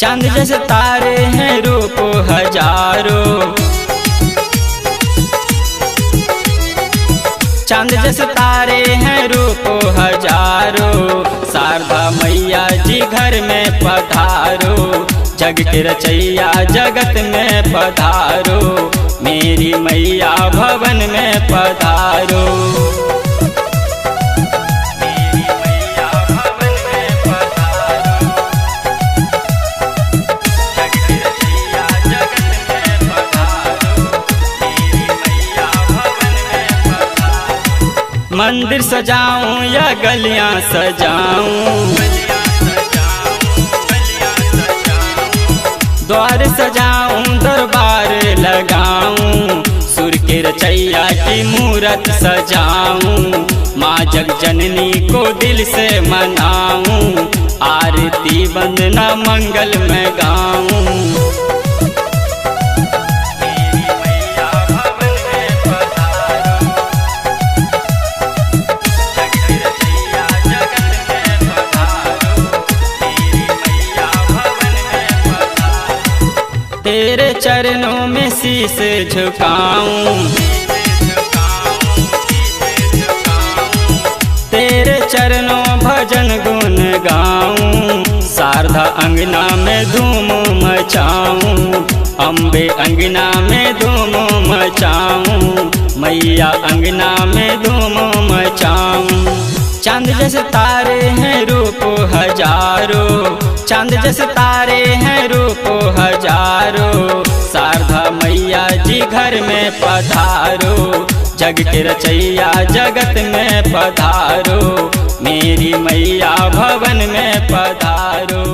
चांद जैसे तारे हैं रूप हजारों, चांद जैसे तारे हैं रूप हजारों। शारदा मैया जी घर में पधारो, जग के रचैया जगत में पधारो, मेरी मैया भवन में पधारो। मेरी मैया भवन में पधारो, जग के रचैया जगत में पधारो, मेरी मैया भवन में पधारो। मंदिर सजाऊं या गलियां सजाऊं, द्वार सजाऊं दरबार लगाऊं, सुर के रचैया की मूरत सजाऊं, माँ जग जननी को दिल से मनाऊं, आरती वंदना मंगल में गाऊं। तेरे चरणों में शीश झुकाऊं, तेरे चरणों भजन गुन गाऊं, शारदा अंगना में धूम मचाऊं, अम्बे अंगना में धूम मचाऊं, मैया अंगना में धूम मचाऊं। चांद जैसे तारे हैं रूप हजारों, चांद जैसे तारे हैं रूप हजारों। शारदा मैया जी घर में पधारो, जग के रचैया जगत में पधारो, मेरी मैया भवन में पधारो।